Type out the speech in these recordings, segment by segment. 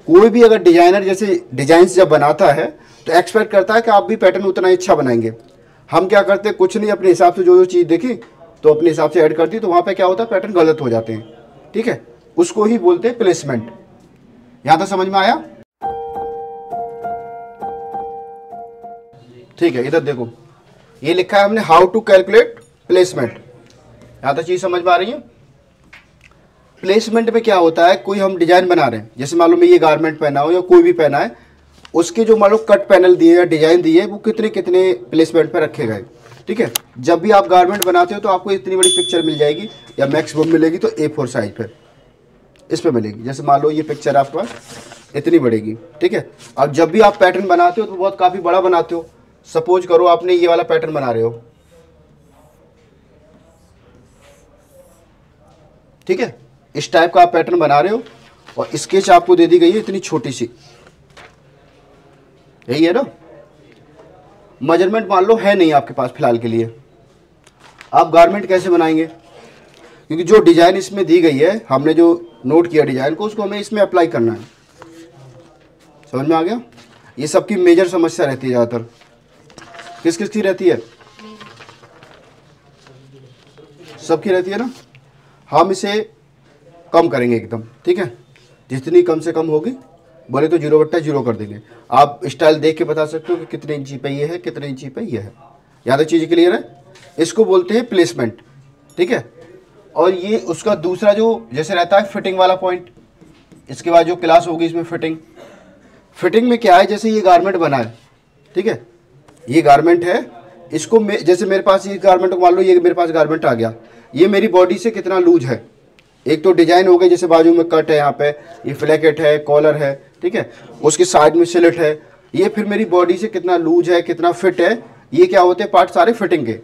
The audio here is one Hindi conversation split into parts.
कोई भी अगर डिजाइनर जैसे डिजाइन जब बनाता है तो एक्सपेक्ट करता है कि आप भी पैटर्न उतना ही अच्छा बनाएंगे। हम क्या करते हैं, कुछ नहीं, अपने हिसाब से जो चीज़ देखी तो अपने हिसाब से ऐड कर दी, तो वहाँ पे क्या होता है, पैटर्न गलत हो जाते हैं। ठीक है, उसको ही बोलते हैं प्लेसमेंट। यहाँ तक समझ में आया? ठीक है, इधर देखो, ये लिखा है हमने हाउ टू कैलकुलेट प्लेसमेंट। यहाँ तक चीज़ समझ में आ रही है? प्लेसमेंट में क्या होता है, कोई हम डिजाइन बना रहे हैं, जैसे मान लो मैं ये गारमेंट पहना हो या कोई भी पहना है, उसके जो मान लो कट पैनल दिए या डिजाइन दिए वो कितने कितने प्लेसमेंट पे रखे गए। ठीक है, जब भी आप गारमेंट बनाते हो तो आपको इतनी बड़ी पिक्चर मिल जाएगी या मैक्सिमम मिलेगी तो A4 साइज पे इस पे मिलेगी। जैसे मान लो ये पिक्चर आपके पास इतनी बढ़ेगी। ठीक है, अब जब भी आप पैटर्न बनाते हो तो बहुत काफ़ी बड़ा बनाते हो। सपोज करो आपने ये वाला पैटर्न बना रहे हो, ठीक है, इस टाइप का आप पैटर्न बना रहे हो और स्केच आपको दे दी गई है इतनी छोटी सी, यही है ना। मेजरमेंट मान लो है नहीं आपके पास फिलहाल के लिए, आप गारमेंट कैसे बनाएंगे? क्योंकि जो डिजाइन इसमें दी गई है, हमने जो नोट किया डिजाइन को, उसको हमें इसमें अप्लाई करना है। समझ में आ गया? ये सबकी मेजर समस्या रहती है ज़्यादातर। किस किस की रहती है? सबकी रहती है ना। हम इसे कम करेंगे एकदम। ठीक है, जितनी कम से कम होगी, बोले तो 0/0 कर देंगे। आप स्टाइल देख के बता सकते हो कि कितने इंची पे ये है, कितने इंची पे ये है। यहाँ तक चीज़ क्लियर है? इसको बोलते हैं प्लेसमेंट। ठीक है, और ये उसका दूसरा जो जैसे रहता है फिटिंग वाला पॉइंट, इसके बाद जो क्लास होगी इसमें फिटिंग। फिटिंग में क्या है, जैसे ये गारमेंट बना है, ठीक है, ये गारमेंट है, इसको जैसे मेरे पास ये गारमेंट, मान लो ये मेरे पास गारमेंट आ गया, ये मेरी बॉडी से कितना लूज है। एक तो डिजाइन हो गई, जैसे बाजू में कट है, यहाँ पे ये फ्लैकेट है, कॉलर है, ठीक है, उसके साइड में सिलेट है, ये फिर मेरी बॉडी से कितना लूज है, कितना फिट है, ये क्या होते हैं पार्ट सारे फिटिंग के।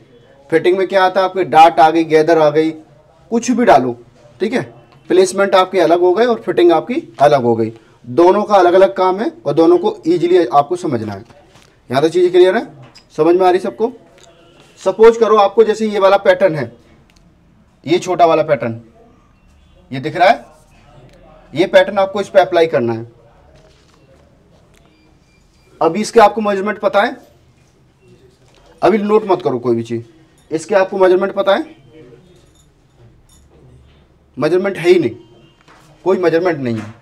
फिटिंग में क्या आता है, आपके डाट आ गई, गैदर आ गई, कुछ भी डालो। ठीक है, प्लेसमेंट आपके अलग हो गए और फिटिंग आपकी अलग हो गई। दोनों का अलग अलग काम है और दोनों को ईजिली आपको समझना है। यहाँ तक चीज़ क्लियर है? समझ में आ रही सबको? सपोज करो आपको जैसे ये वाला पैटर्न है, ये छोटा वाला पैटर्न, ये दिख रहा है, ये पैटर्न आपको इस पे अप्लाई करना है। अभी इसके आपको मेजरमेंट पता है? अभी नोट मत करो कोई भी चीज, इसके आपको मेजरमेंट पता है? मेजरमेंट है ही नहीं, कोई मेजरमेंट नहीं है।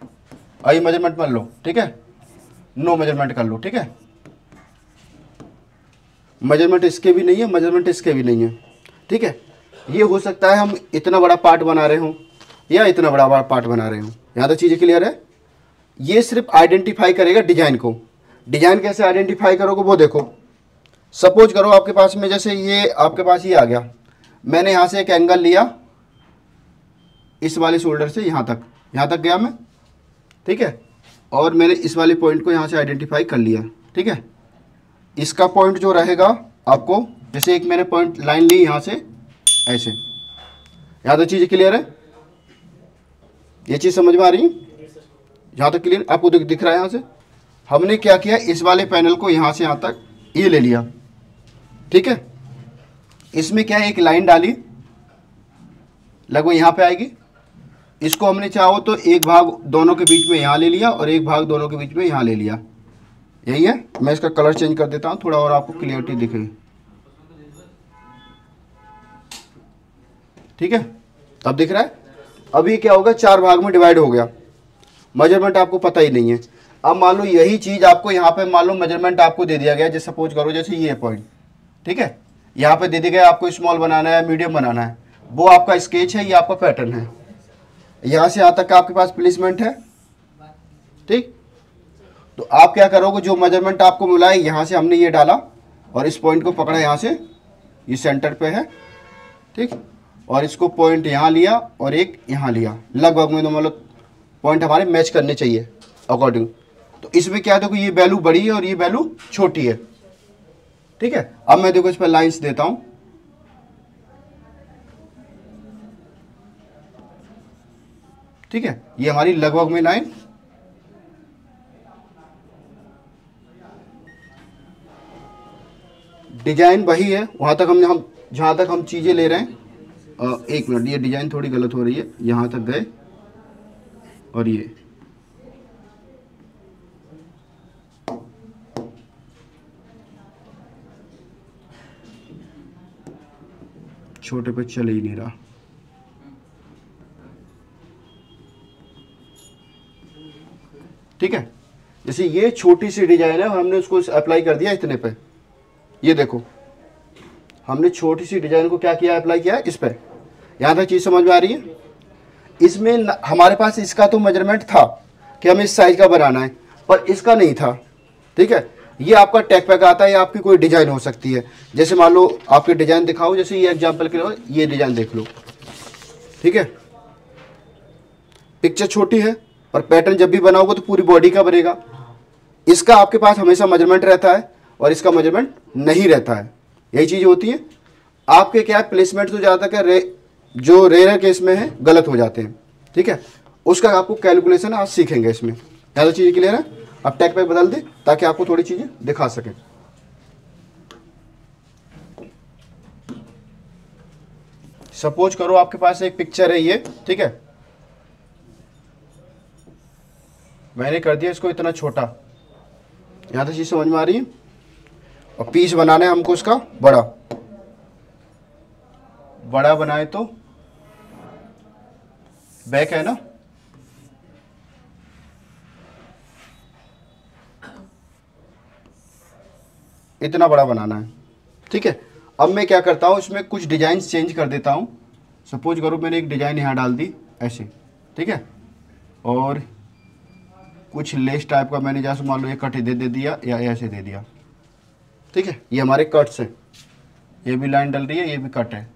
आई मेजरमेंट मान लो, ठीक है, नो मेजरमेंट कर लो। ठीक है, मेजरमेंट इसके भी नहीं है, मेजरमेंट इसके भी नहीं है। ठीक है, ये हो सकता है हम इतना बड़ा पार्ट बना रहे हों या इतना बड़ा पार्ट बना रहे हों। यहाँ तक चीज़ें क्लियर है? ये सिर्फ आइडेंटिफाई करेगा डिजाइन को। डिजाइन कैसे आइडेंटिफाई करोगे वो देखो। सपोज करो आपके पास में जैसे ये आपके पास ये आ गया, मैंने यहाँ से एक एंगल लिया इस वाले शोल्डर से यहाँ तक गया मैं, ठीक है, और मैंने इस वाले पॉइंट को यहाँ से आइडेंटिफाई कर लिया। ठीक है, इसका पॉइंट जो रहेगा आपको, जैसे एक मैंने पॉइंट लाइन ली यहाँ से ऐसे। यहाँ तक चीज़ क्लियर है? ये चीज़ समझ में आ रही है? यहाँ तक क्लियर आपको दिख रहा है? यहाँ से हमने क्या किया, इस वाले पैनल को यहाँ से यहाँ तक ये ले लिया। ठीक है, इसमें क्या है, एक लाइन डाली लगभग यहाँ पे आएगी। इसको हमने चाहो तो एक भाग दोनों के बीच में यहाँ ले लिया और एक भाग दोनों के बीच में यहाँ ले लिया। यही है। मैं इसका कलर चेंज कर देता हूँ थोड़ा और आपको क्लियरिटी दिखेगी। ठीक है, अब दिख रहा है? अभी क्या होगा, 4 भाग में डिवाइड हो गया। मेजरमेंट आपको पता ही नहीं है। अब मान लो यही चीज़ आपको यहाँ पे मान लो मेजरमेंट आपको दे दिया गया, जैसे सपोज करो जैसे ये पॉइंट, ठीक है, यहाँ पे दे दिया गया आपको स्मॉल बनाना है, मीडियम बनाना है, वो आपका स्केच है, ये आपका पैटर्न है। यहाँ से यहाँ तक का आपके पास प्लेसमेंट है। ठीक, तो आप क्या करोगे, जो मेजरमेंट आपको मिला है यहाँ से हमने ये डाला और इस पॉइंट को पकड़ा यहाँ से, ये सेंटर पे है, ठीक, और इसको पॉइंट यहाँ लिया और एक यहाँ लिया, लगभग में तो मतलब पॉइंट हमारे मैच करने चाहिए अकॉर्डिंग। तो इसमें क्या देखो, ये वैल्यू बड़ी है और ये वैल्यू छोटी है। ठीक है, अब मैं देखो इस पर लाइंस देता हूं। ठीक है, ये हमारी लगभग में लाइन, डिजाइन वही है वहां तक हम जहां तक हम चीजें ले रहे हैं। एक मिनट, ये डिजाइन थोड़ी गलत हो रही है, यहां तक गए और ये छोटे पे चल ही नहीं रहा। ठीक है, जैसे ये छोटी सी डिजाइन है, हमने उसको अप्लाई कर दिया इतने पे। ये देखो हमने छोटी सी डिजाइन को क्या किया, अप्लाई किया इस पे। यहां तक चीज समझ में आ रही है? इसमें हमारे पास इसका तो मेजरमेंट था कि हमें इस साइज का बनाना है, पर इसका नहीं था। ठीक है, ये आपका टैग पैक आता है, या आपकी कोई डिजाइन हो सकती है। जैसे मान लो आपकी डिजाइन दिखाओ, जैसे ये एग्जांपल के लिए ये डिजाइन देख लो। ठीक है, पिक्चर छोटी है और पैटर्न जब भी बनाओगे तो पूरी बॉडी का बनेगा। इसका आपके पास हमेशा मेजरमेंट रहता है और इसका मेजरमेंट नहीं रहता है। यही चीज होती है। आपके क्या प्लेसमेंट तो ज़्यादातर जो रेयर केस में है गलत हो जाते हैं। ठीक है, उसका आपको कैलकुलेशन आज सीखेंगे इसमें। ज़्यादा चीज़ें क्लियर है? अब टैग पैक बदल दे ताकि आपको थोड़ी चीज़ें दिखा सकें। सपोज करो आपके पास एक पिक्चर है ये। ठीक है, मैंने कर दिया इसको इतना छोटा। यहां तक चीज समझ में आ रही है? और पीस बनाना है हमको उसका बड़ा। बड़ा बनाए तो बैक है ना, इतना बड़ा बनाना है। ठीक है, अब मैं क्या करता हूं, इसमें कुछ डिजाइन चेंज कर देता हूं। सपोज करो मैंने एक डिजाइन यहां डाल दी ऐसे। ठीक है, और कुछ लेस टाइप का मैंने जैसे मान लो ये कट दे दिया या ऐसे दे दिया। ठीक है, ये हमारे कट्स हैं। ये भी लाइन डल रही है, ये भी कट है।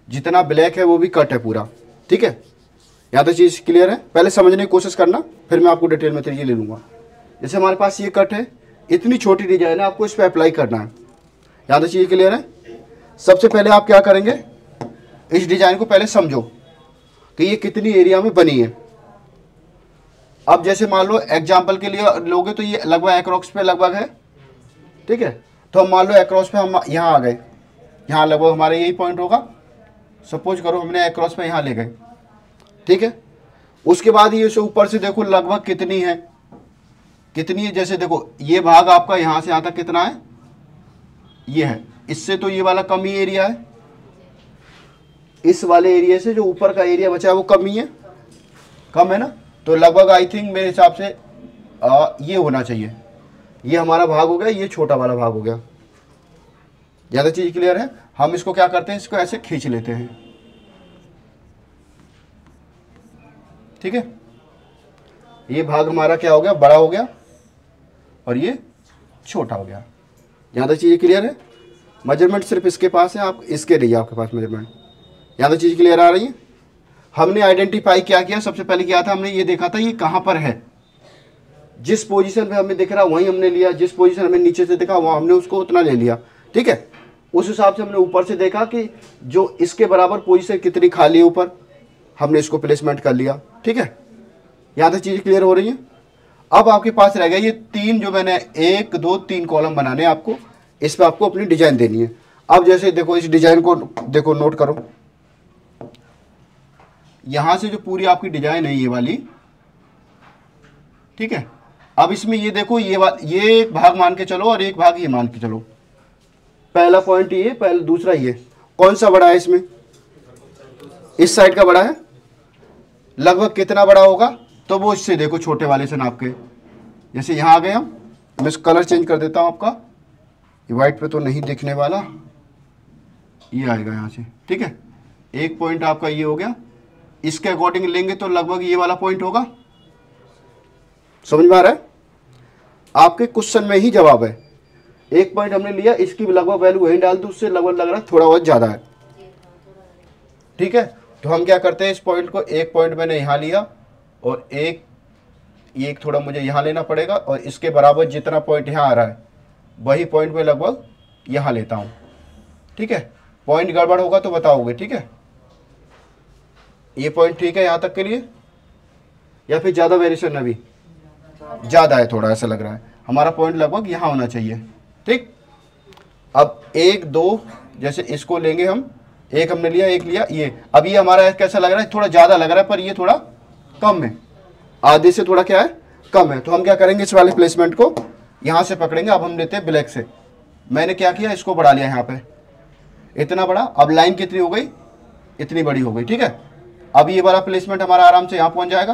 जितना ब्लैक है वो भी कट है पूरा। ठीक है, यहाँ तक चीज़ क्लियर है? पहले समझने की कोशिश करना, फिर मैं आपको डिटेल में तरीके ले लूँगा। जैसे हमारे पास ये कट है, इतनी छोटी डिजाइन है, आपको इस पर अप्लाई करना है। यहाँ तक चीज़ क्लियर है? सबसे पहले आप क्या करेंगे, इस डिजाइन को पहले समझो कि ये कितनी एरिया में बनी है। अब जैसे मान लो एग्जाम्पल के लिए लोगे तो ये लगभग एक्रॉस पे लगभग है। ठीक है, तो हम मान लो एक्रॉस पे हम यहाँ आ गए, यहाँ लगभग हमारा यही पॉइंट होगा। सपोज करो हमने एक्रॉस पे यहाँ ले गए। ठीक है, उसके बाद ये ऊपर से देखो लगभग कितनी है, कितनी है। जैसे देखो ये भाग आपका यहाँ से यहाँ तक कितना है, ये है। इससे तो ये वाला कम ही एरिया है, इस वाले एरिया से जो ऊपर का एरिया बचा है वो कम ही है, कम है ना। तो लगभग आई थिंक मेरे हिसाब से ये होना चाहिए। ये हमारा भाग हो गया, ये छोटा वाला भाग हो गया। ज़्यादा चीज़ क्लियर है? हम इसको क्या करते हैं, इसको ऐसे खींच लेते हैं। ठीक है, ये भाग हमारा क्या हो गया, बड़ा हो गया, और ये छोटा हो गया। ज़्यादा चीज़ क्लियर है? मेजरमेंट सिर्फ इसके पास है, आप इसके नहीं है आपके पास मेजरमेंट। ज़्यादा चीज़ क्लियर आ रही है? हमने आइडेंटिफाई क्या किया, सबसे पहले क्या था, हमने ये देखा था ये कहाँ पर है। जिस पोजीशन पे हमें दिख रहा वहीं हमने लिया, जिस पोजीशन हमें नीचे से दिखा वहाँ हमने उसको उतना ले लिया। ठीक है, उस हिसाब से हमने ऊपर से देखा कि जो इसके बराबर पोजीशन कितनी खाली है ऊपर, हमने इसको प्लेसमेंट कर लिया। ठीक है, यहाँ तक चीज़ क्लियर हो रही है? अब आपके पास रह गया ये तीन, जो मैंने 1 2 3 कॉलम बनाने हैं आपको, इस पर आपको अपनी डिजाइन देनी है। अब जैसे देखो इस डिजाइन को देखो, नोट करो, यहां से जो पूरी आपकी डिजाइन है ये वाली। ठीक है, अब इसमें ये देखो ये एक भाग मान के चलो और एक भाग ये मान के चलो। पहला पॉइंट ये, पहला, दूसरा ये। कौन सा बड़ा है इसमें? इस साइड का बड़ा है। लगभग कितना बड़ा होगा, तो वो इससे देखो छोटे वाले से नाप के। जैसे यहां आ गए हम, मैं कलर चेंज कर देता हूं आपका, ये व्हाइट पे तो नहीं दिखने वाला, ये आएगा यहां से। ठीक है, एक पॉइंट आपका ये हो गया। इसके अकॉर्डिंग लेंगे तो लगभग ये वाला पॉइंट होगा। समझ में आ रहा है? आपके क्वेश्चन में ही जवाब है। एक पॉइंट हमने लिया, इसकी लगभग वैल्यू वहीं डाल दो, उससे लगभग लग रहा है थोड़ा बहुत ज्यादा है। ठीक है, तो हम क्या करते हैं, इस पॉइंट को, एक पॉइंट मैंने यहां लिया और एक थोड़ा मुझे यहां लेना पड़ेगा, और इसके बराबर जितना पॉइंट यहां आ रहा है वही पॉइंट में लगभग यहां लेता हूं। ठीक है, पॉइंट गड़बड़ होगा तो बताओगे। ठीक है, ये पॉइंट ठीक है यहां तक के लिए, या फिर ज्यादा वेरिएशन अभी ज्यादा है, थोड़ा ऐसा लग रहा है। हमारा पॉइंट लगभग यहां होना चाहिए। ठीक, अब 1 2 जैसे इसको लेंगे हम, एक हमने लिया, एक लिया, ये। अब ये हमारा कैसा लग रहा है, थोड़ा ज्यादा लग रहा है, पर ये थोड़ा कम है, आधे से थोड़ा क्या है, कम है। तो हम क्या करेंगे, इस वाले प्लेसमेंट को यहां से पकड़ेंगे। अब हम लेते हैं ब्लैक से। मैंने क्या किया, इसको बढ़ा लिया यहाँ पे, इतना बड़ा। अब लाइन कितनी हो गई, इतनी बड़ी हो गई, ठीक है। अब ये वाला प्लेसमेंट हमारा आराम से यहाँ पहुँच जाएगा,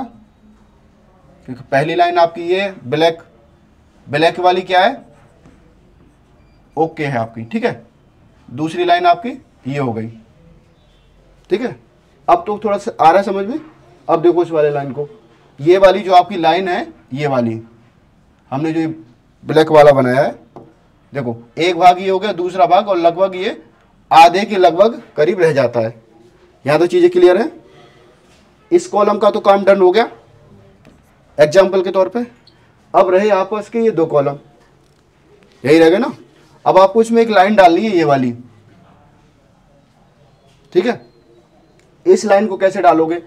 क्योंकि पहली लाइन आपकी ये ब्लैक, ब्लैक वाली क्या है, ओके है आपकी, ठीक है। दूसरी लाइन आपकी ये हो गई, ठीक है। अब तो थोड़ा सा आ रहा है समझ में। अब देखो इस वाले लाइन को, ये वाली जो आपकी लाइन है, ये वाली हमने जो ब्लैक वाला बनाया है, देखो एक भाग ये हो गया, दूसरा भाग, और लगभग ये आधे के लगभग करीब रह जाता है। यहाँ तो चीज़ें क्लियर है। इस कॉलम का तो काम डन हो गया एग्जाम्पल के तौर पे। अब रहे आपस के ये दो कॉलम, यही रह गए ना। अब आपको इसमें एक लाइन डालनी है, ये वाली, ठीक है। इस लाइन को कैसे डालोगे,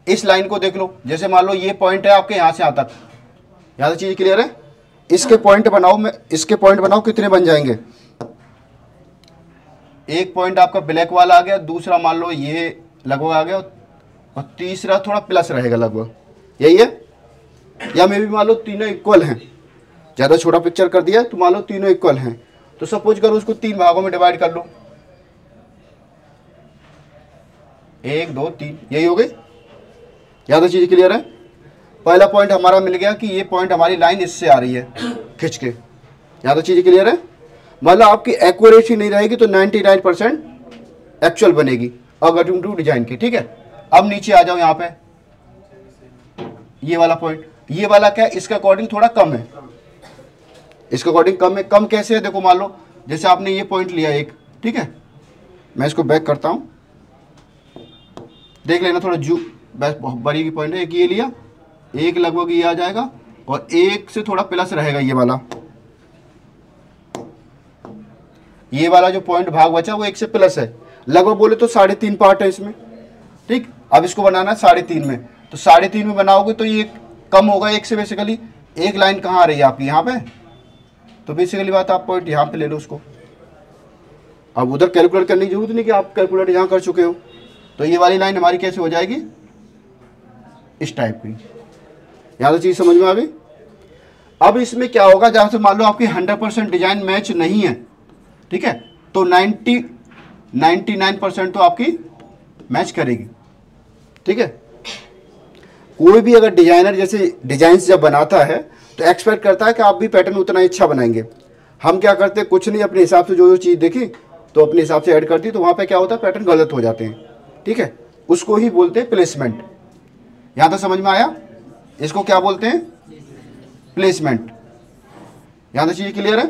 इस लाइन को देख लो, जैसे मान लो ये पॉइंट है आपके यहाँ से यहाँ तक, यहाँ से चीज़ क्लियर है। इसके पॉइंट बनाओ, मैं इसके पॉइंट बनाओ, कितने बन जाएंगे। एक पॉइंट आपका ब्लैक वाला आ गया, दूसरा मान लो ये लगभग आ गया, और तीसरा थोड़ा प्लस रहेगा लगभग, यही है। या मे भी मान लो तीनों इक्वल हैं, ज़्यादा छोटा पिक्चर कर दिया तो मान लो तीनों इक्वल हैं, तो सपोज करो उसको 3 भागों में डिवाइड कर लो, 1 2 3, यही हो गई। ज़्यादा चीज़ क्लियर है। पहला पॉइंट हमारा मिल गया कि ये पॉइंट हमारी लाइन इससे आ रही है खिंच के, ज़्यादा चीज़ क्लियर है। मतलब आपकी एक्यूरेसी नहीं रहेगी तो 99% एक्चुअल बनेगी अकॉर्डिंग टू डिजाइन की, ठीक है। अब नीचे आ जाओ, यहाँ पे ये वाला पॉइंट, ये वाला क्या है, इसके अकॉर्डिंग थोड़ा कम है, इसके अकॉर्डिंग कम है। कम कैसे है, देखो मान लो जैसे आपने ये पॉइंट लिया एक, ठीक है, मैं इसको बैक करता हूँ, देख लेना थोड़ा जू, बस बहुत बड़ी की पॉइंट है। एक ये लिया, एक लगभग ये आ जाएगा, और एक से थोड़ा प्लस रहेगा ये वाला जो पॉइंट भाग बचा वो एक से प्लस है, लगभग बोले तो 3.5 पार्ट है इसमें, ठीक। अब इसको बनाना है 3.5 में, तो 3.5 में बनाओगे तो ये कम होगा एक से। बेसिकली एक लाइन कहाँ आ रही है आपकी, यहाँ पे, तो बेसिकली बात आप पॉइंट यहाँ पे ले लो उसको। अब उधर कैलकुलेट करने की जरूरत नहीं कि आप कैलकुलेट यहाँ कर चुके हो। तो ये वाली लाइन हमारी कैसे हो जाएगी, इस टाइप की। यहाँ तो चीज़ समझ में आ गई। अब इसमें क्या होगा, जहाँ से मान लो आपकी 100% डिजाइन मैच नहीं है, ठीक है, तो 99% तो आपकी मैच करेगी, ठीक है। कोई भी अगर डिजाइनर जैसे डिजाइन जब बनाता है तो एक्सपेक्ट करता है कि आप भी पैटर्न उतना ही अच्छा बनाएंगे। हम क्या करते हैं, कुछ नहीं, अपने हिसाब से जो चीज़ देखी तो अपने हिसाब से ऐड कर दी, तो वहाँ पे क्या होता है, पैटर्न गलत हो जाते हैं, ठीक है। उसको ही बोलते हैं प्लेसमेंट। यहाँ तक समझ में आया, इसको क्या बोलते हैं, प्लेसमेंट। यहाँ तक चीज़ क्लियर है,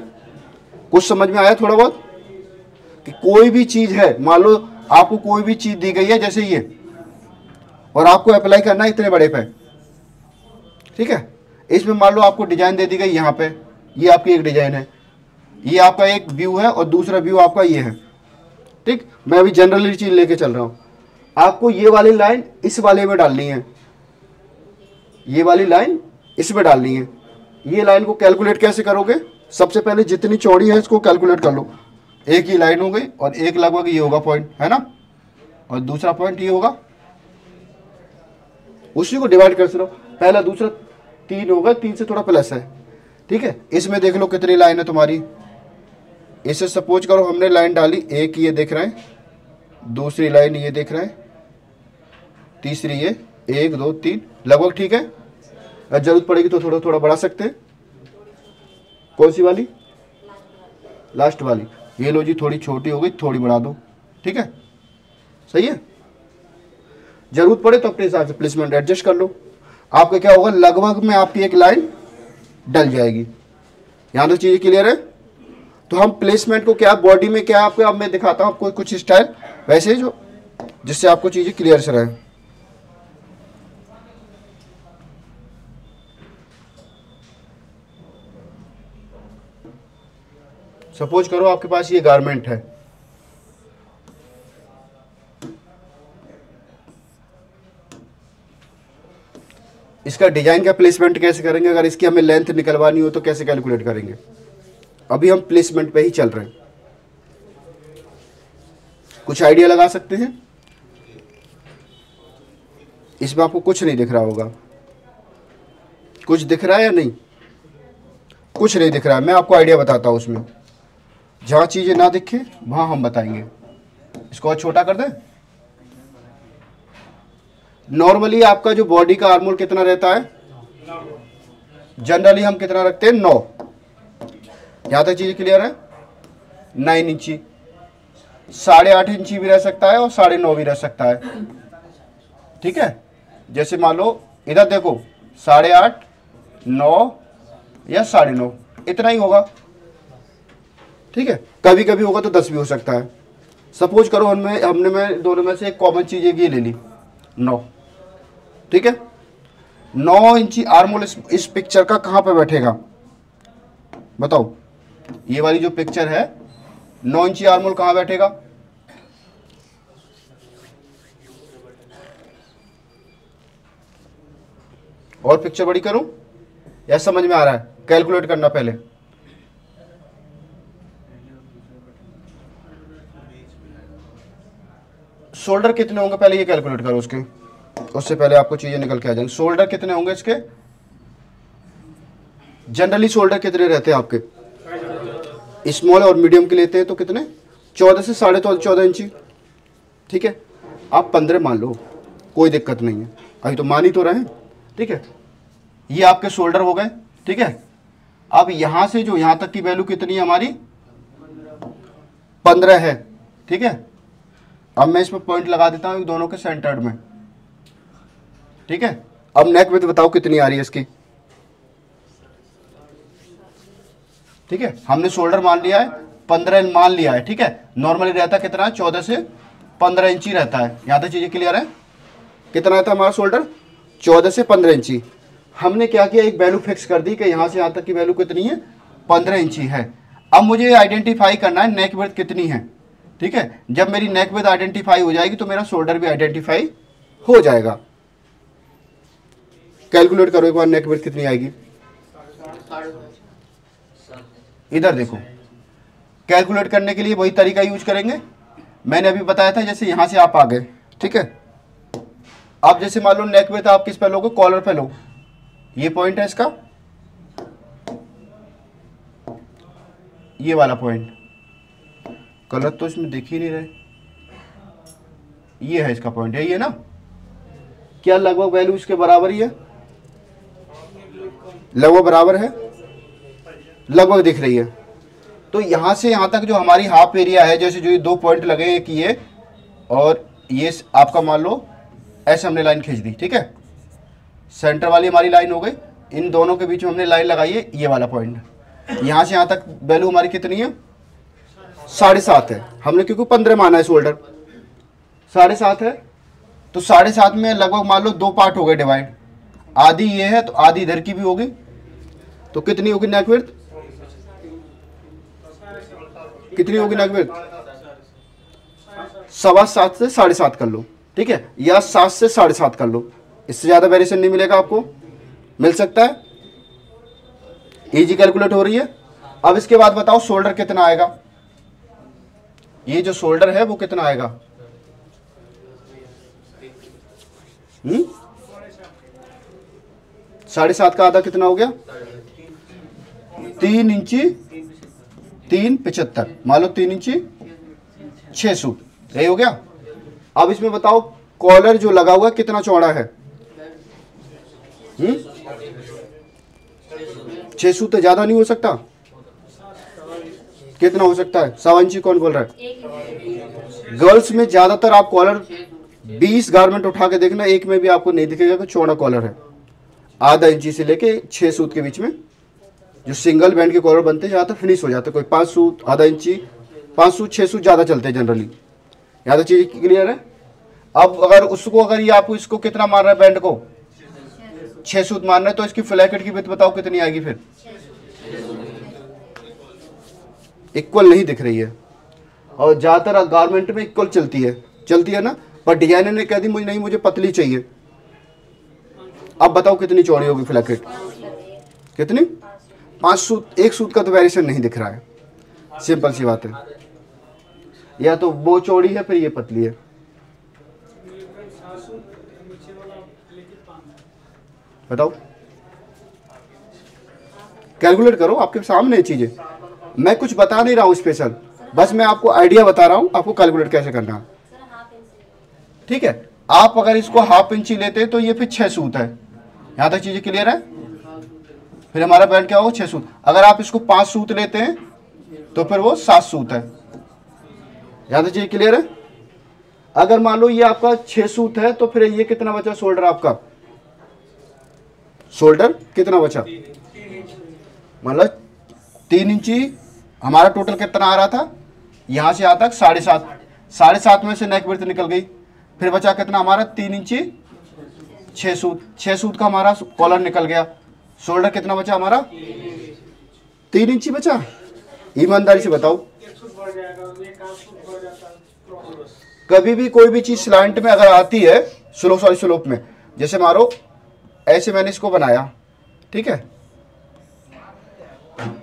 कुछ समझ में आया थोड़ा बहुत। कि कोई भी चीज़ है, मान लो आपको कोई भी चीज़ दी गई है जैसे ये, और आपको अप्लाई करना है इतने बड़े पे, ठीक है। इसमें मान लो आपको डिजाइन दे दी गई, यहाँ पे ये आपकी एक डिजाइन है, ये आपका एक व्यू है, और दूसरा व्यू आपका ये है, ठीक। मैं अभी जनरली चीज़ लेके चल रहा हूँ। आपको ये वाली लाइन इस वाले में डालनी है, ये वाली लाइन इसमें डालनी है। ये लाइन को कैलकुलेट कैसे करोगे, सबसे पहले जितनी चौड़ी है इसको कैलकुलेट कर लो। एक ही लाइन हो गई, और एक लगभग ये होगा पॉइंट, है ना, और दूसरा पॉइंट ये होगा, उसी को डिवाइड कर लो। पहला दूसरा 3 होगा, 3 से थोड़ा प्लस है, ठीक है। इसमें देख लो कितनी लाइन है तुम्हारी। इसे सपोज करो हमने लाइन डाली, एक ये देख रहे हैं, दूसरी लाइन ये देख रहे हैं, तीसरी ये, 1 2 3 लगभग, ठीक है। अगर जरूरत पड़ेगी तो थोड़ा थोड़ा बढ़ा सकते हैं। कौन सी वाली, लास्ट वाली, ये लो जी, थोड़ी छोटी हो गई, थोड़ी बढ़ा दो, ठीक है, सही है। जरूरत पड़े तो अपने हिसाब से प्लेसमेंट एडजस्ट कर लो। आपका क्या होगा, लगभग में आपकी एक लाइन डल जाएगी। यहाँ तो चीज़ें क्लियर है। तो हम प्लेसमेंट को क्या, बॉडी में क्या, आपको अब मैं दिखाता हूँ आपको कुछ स्टाइल वैसे जो, जिससे आपको चीज़ें क्लियर से रहे। सपोज करो आपके पास ये गारमेंट है, इसका डिजाइन का प्लेसमेंट कैसे करेंगे, अगर इसकी हमें लेंथ निकलवानी हो तो कैसे कैलकुलेट करेंगे। अभी हम प्लेसमेंट पे ही चल रहे हैं, कुछ आइडिया लगा सकते हैं। इसमें आपको कुछ नहीं दिख रहा होगा, कुछ दिख रहा है या नहीं, कुछ नहीं दिख रहा है। मैं आपको आइडिया बताता हूँ, उसमें जहाँ चीज़ें ना दिखे वहाँ हम बताएंगे। इसको और छोटा कर दें। नॉर्मली आपका जो बॉडी का आर्मोल कितना रहता है, जनरली हम कितना रखते हैं, 9। यहां तक चीज क्लियर है। 9 इंची, 8.5 इंची भी रह सकता है और 9.5 भी रह सकता है। ठीक है, जैसे मान लो इधर देखो 8.5, 9 या 9.5 इतना ही होगा। ठीक है, कभी कभी होगा तो 10 भी हो सकता है। सपोज करो हमने में दोनों में से एक कॉमन चीज एक ये ले ली, 9। ठीक है, 9 इंची आर्मोल इस पिक्चर का कहां पे बैठेगा बताओ। ये वाली जो पिक्चर है 9 इंची आर्मोल कहां बैठेगा, और पिक्चर बड़ी करूं या समझ में आ रहा है, कैलकुलेट करना पहले। शोल्डर कितने होंगे पहले ये कैलकुलेट करो, उससे पहले आपको चीजें निकल के आ जाएंगी। शोल्डर कितने होंगे इसके, जनरली शोल्डर कितने रहते हैं आपके, स्मॉल और मीडियम के लेते हैं तो कितने, 14 से 14.5 इंची। ठीक है, आप 15 मान लो, कोई दिक्कत नहीं है, अभी तो मान ही तो रहे हैं। ठीक है, ये आपके शोल्डर हो गए। ठीक है, अब यहां से जो यहां तक की वैल्यू कितनी है हमारी, 15 है। ठीक है, अब मैं इसमें पॉइंट लगा देता हूं दोनों के सेंटर्ड में। ठीक है, अब नेक विड्थ बताओ कितनी आ रही है इसकी। ठीक है, हमने शोल्डर मान लिया है, 15 मान लिया है। ठीक है, नॉर्मली रहता कितना, 14 से 15 इंची रहता है। यहां तक चीजें क्लियर है। कितना रहता है हमारा शोल्डर, 14 से 15 इंची। हमने क्या किया, एक वैल्यू फिक्स कर दी कि यहां से यहां तक की वैल्यू कितनी है, 15 इंची है। अब मुझे आइडेंटिफाई करना है नेक विड्थ कितनी है। ठीक है, जब मेरी नेक विड्थ आइडेंटिफाई हो जाएगी तो मेरा शोल्डर भी आइडेंटिफाई हो जाएगा। कैलकुलेट करो एक बार, नेक विड्थ कितनी आएगी। इधर देखो, कैलकुलेट करने के लिए वही तरीका यूज करेंगे मैंने अभी बताया था। जैसे यहां से आप आ गए, ठीक है, आप जैसे मान लो नेक विड्थ आप किस पे लोगे, कॉलर पे लो, ये पॉइंट है इसका, ये वाला पॉइंट, कलर तो इसमें दिख ही नहीं रहे, ये है इसका पॉइंट, है ये ना। क्या लगभग वैल्यू इसके बराबर ही है, लगभग बराबर है, लगभग दिख रही है। तो यहां से यहां तक जो हमारी हाफ एरिया है, जैसे जो ये 2 पॉइंट लगे हैं कि ये और ये आपका मान लो ऐसे हमने लाइन खींच दी। ठीक है, सेंटर वाली हमारी लाइन हो गई, इन दोनों के बीच में हमने लाइन लगाई है, ये वाला पॉइंट। यहां से यहां तक वैल्यू हमारी कितनी है, 7.5 है। हमने क्योंकि 15 माना है शोल्डर, 7.5 है। तो 7.5 में लगभग मान लो 2 पार्ट हो गए डिवाइड, आधी ये है तो आधी इधर की भी होगी। तो कितनी होगी नेक विड्थ, कितनी होगी नेक विड्थ, 7.25 से 7.5 कर लो। ठीक है, या 7 से 7.5 कर लो, इससे ज्यादा वेरिएशन नहीं मिलेगा आपको, मिल सकता है। इजी कैलकुलेट हो रही है। अब इसके बाद बताओ शोल्डर कितना आएगा, ये जो शोल्डर है वो कितना आएगा, 7.5 का आधा कितना हो गया, 3 इंची 3.75, मान लो 3 इंची 6 सूत, यही हो गया। अब इसमें बताओ कॉलर जो लगा हुआ कितना चौड़ा है, 6 सूत, ज्यादा नहीं हो सकता, कितना हो सकता है, 1.25 इंची कौन बोल रहा है। गर्ल्स में ज्यादातर आप कॉलर 20 गारमेंट उठा के देखना, एक में भी आपको नहीं दिखेगा कि चौड़ा कॉलर है। आधा इंची से लेके 6 सूत के बीच में जो सिंगल बैंड के कॉलर बनते हैं ज्यादातर फिनिश हो जाते हैं, कोई 5 सूत, आधा इंची, 5 सूत 6 सूत ज्यादा चलते हैं जनरली। यहाँ तो चीज क्लियर है। अब अगर ये आपको इसको कितना मार रहा है, बैंड को 6 सूत मारना है, तो इसकी फ्लैकेट की विड्थ बताओ कितनी आएगी, फिर इक्वल नहीं दिख रही है। और ज्यादातर गारमेंट में इक्वल चलती है ना, पर डिजाइनर ने कह दी मुझे नहीं, मुझे पतली चाहिए। अब बताओ कितनी चौड़ी होगी फ्लैकेट, कितनी, 5 सूत, 1 सूत का तो वेरिएशन नहीं दिख रहा है, सिंपल सी बात है। या तो वो चौड़ी है फिर ये पतली है। बताओ, कैलकुलेट करो, आपके सामने चीजें, मैं कुछ बता नहीं रहा हूं स्पेशल, बस मैं आपको आइडिया बता रहा हूँ आपको कैलकुलेट कैसे करना है, ठीक है। आप अगर इसको हाफ इंची लेते हैं तो ये फिर 6 सूत है। यहाँ तक चीजें क्लियर है। फिर हमारा बेल्ट क्या होगा 6 सूत। अगर आप इसको 5 सूत लेते हैं तो फिर वो 7 सूत है। यहाँ तक चीजें क्लियर है। अगर मान लो ये आपका 6 सूत है तो फिर ये कितना बचा शोल्डर आपका, शोल्डर कितना बचा, मतलब 3 इंची हमारा टोटल कितना आ रहा था, यहां से यहां तक 7.5, 7.5 में से नेक विड्थ निकल गई। फिर बचा कितना हमारा 3 इंची 6 सूत, 6 सूत का हमारा कॉलर निकल गया। शोल्डर कितना बचा हमारा 3 इंची बचा। ईमानदारी से बताओ, कभी भी कोई भी चीज स्लैंट में अगर आती है, स्लोप में, जैसे मारो ऐसे मैंने इसको बनाया, ठीक है,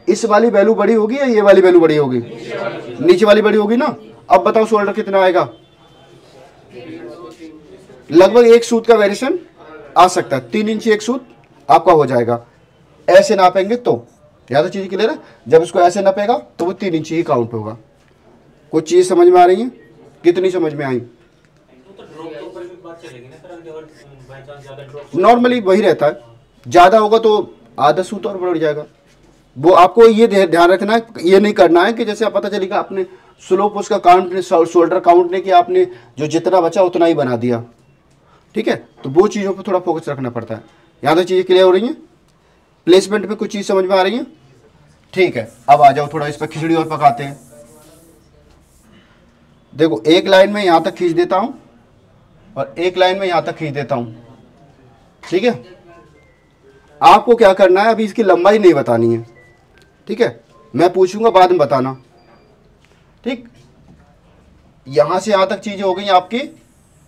इस वाली वैल्यू बड़ी होगी या ये वाली वैल्यू बड़ी होगी, नीचे वाली बड़ी होगी ना। अब बताओ शोल्डर कितना आएगा, लगभग 1 सूत का वेरिएशन आ सकता है। 3 इंची 1 सूत आपका हो जाएगा। ऐसे नापेंगे तो, या तो चीज क्लियर है, जब इसको ऐसे नापेगा तो वो 3 इंची ही काउंट होगा। कुछ चीज समझ में आ रही है, कितनी समझ में आई। नॉर्मली वही रहता है, ज्यादा होगा तो आधा सूत और बढ़ जाएगा। वो आपको ये ध्यान रखना है, ये नहीं करना है कि जैसे आप पता चलेगा आपने स्लोप उसका काउंट, शोल्डर काउंट ने कि आपने जो जितना बचा उतना ही बना दिया, ठीक है। तो वो चीज़ों पर थोड़ा फोकस रखना पड़ता है। यहाँ तक चीज़ें क्लियर हो रही हैं, प्लेसमेंट पे कुछ चीज़ समझ में आ रही है, ठीक है। अब आ जाओ थोड़ा इस पर खिचड़ी और पकाते हैं। देखो एक लाइन में यहाँ तक खींच देता हूँ और एक लाइन में यहाँ तक खींच देता हूँ, ठीक है। आपको क्या करना है, अभी इसकी लंबाई नहीं बतानी है, ठीक है, मैं पूछूंगा बाद में बताना, ठीक। यहां से यहां तक चीजें हो गई आपकी,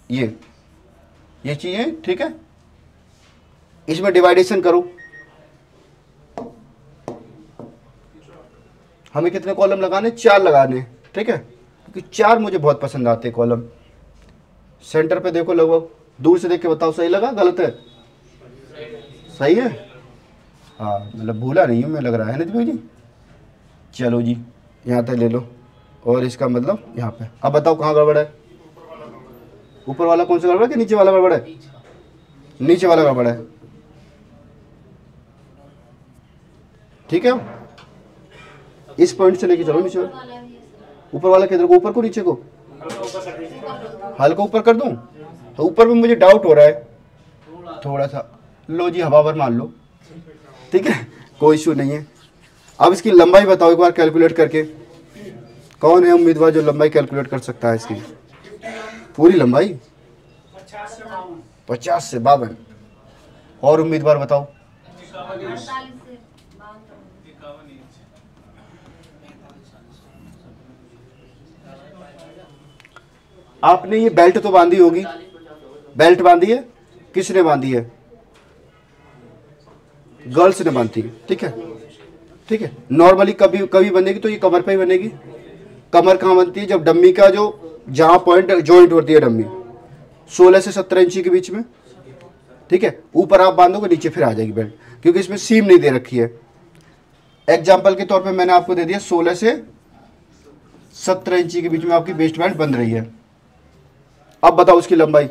ये चीजें, ठीक है। इसमें डिवाइडेशन करो, हमें कितने कॉलम लगाने, 4 लगाने, ठीक है, क्योंकि 4 मुझे बहुत पसंद आते हैं कॉलम। सेंटर पे देखो, लगभग दूर से देख के बताओ सही लगा गलत है, सही है, हाँ, मतलब भूला नहीं हूँ मैं, लग रहा है ना जी। चलो जी यहाँ तक ले लो, और इसका मतलब यहाँ पे। अब बताओ कहाँ गड़बड़ है, ऊपर वाला कौन सा गड़बड़ है कि नीचे वाला गड़बड़ है, नीचे वाला गड़बड़ है, ठीक है। इस पॉइंट से लेके चलो नीचे वाला, ऊपर वाला किधर को, ऊपर को नीचे को, हल्का ऊपर कर दूं, तो ऊपर में मुझे डाउट हो रहा है थोड़ा सा, लो जी हवा भर मान लो, ठीक है, कोई इशू नहीं है। अब इसकी लंबाई बताओ एक बार कैलकुलेट करके, कौन है उम्मीदवार जो लंबाई कैलकुलेट कर सकता है इसकी पूरी लंबाई, 50 से 52। और उम्मीदवार बताओ, आपने ये बेल्ट तो बांधी होगी, बेल्ट बांधी है, किसने बांधी है, गर्ल्स ने बांधी है, ठीक है, ठीक है। नॉर्मली कभी कभी बनेगी तो ये कमर पे ही बनेगी। कमर कहाँ बनती है, जब डम्मी का जो जहाँ पॉइंट जॉइंट होती है डम्मी 16 से 17 इंची के बीच में, ठीक है। ऊपर आप बांधोगे, नीचे फिर आ जाएगी बेल्ट, क्योंकि इसमें सीम नहीं दे रखी है। एग्जाम्पल के तौर पे मैंने आपको दे दिया 16 से 17 इंची के बीच में आपकी वेस्ट बैंड बन रही है। अब बताओ उसकी लंबाई,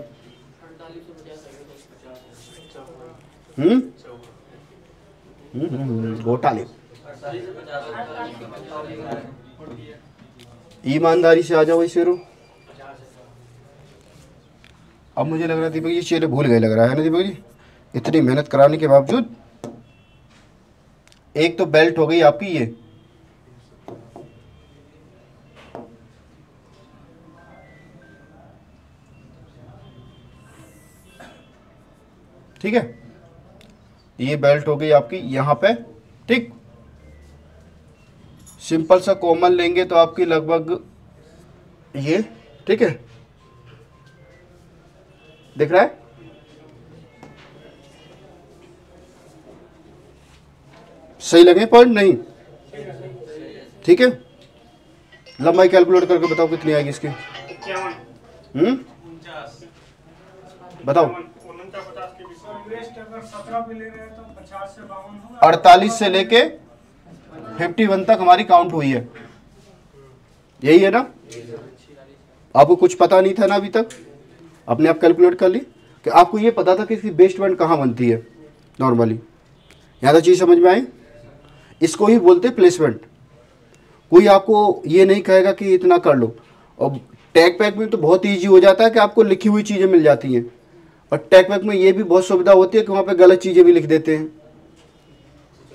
घोटाले, ईमानदारी से आ जाओ शेरों। अब मुझे लग रहा है दीपक जी चेहरे भूल गए लग रहा है ना दीपक जी, इतनी मेहनत कराने के बावजूद। एक तो बेल्ट हो गई आपकी ये, ठीक है, ये बेल्ट हो गई आपकी यहाँ पे, ठीक। सिंपल सा कॉमन लेंगे तो आपकी लगभग ये, ठीक है, दिख रहा है, सही लगे पॉइंट नहीं, ठीक है। लंबाई कैलकुलेट करके बताओ कितनी आएगी इसकी, बताओ। 48 से लेके 51 तक हमारी काउंट हुई है, यही है ना? आपको कुछ पता नहीं था ना अभी तक? अपने आप कैलकुलेट कर ली कि आपको ये पता था कि इसकी बेस्ट बैंड कहाँ बनती है नॉर्मली। यहाँ तक चीज़ समझ में आई? इसको ही बोलते हैं प्लेसमेंट। कोई आपको ये नहीं कहेगा कि इतना कर लो। और टैग पैक में तो बहुत ईजी हो जाता है कि आपको लिखी हुई चीज़ें मिल जाती हैं, और टैग पैक में ये भी बहुत सुविधा होती है कि वहाँ पे गलत चीज़ें भी लिख देते हैं।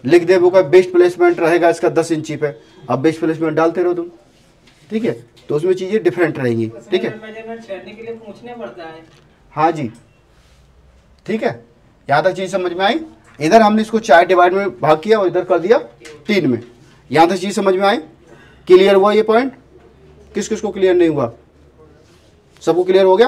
लिख दे वो का बेस्ट प्लेसमेंट रहेगा इसका 10 इंची पे, अब बेस्ट प्लेसमेंट डालते रहो तुम, ठीक है? तो उसमें चीज़ें डिफरेंट रहेंगी, ठीक है? करने के लिए पूछने पड़ता है। हाँ जी, ठीक है। यहाँ तक चीज़ समझ में आई? इधर हमने इसको 4 डिवाइड में भाग किया और इधर कर दिया 3 में। यहाँ तक चीज़ समझ में आई? क्लियर हुआ ये पॉइंट? किस किस को क्लियर नहीं हुआ? सबको क्लियर हो गया?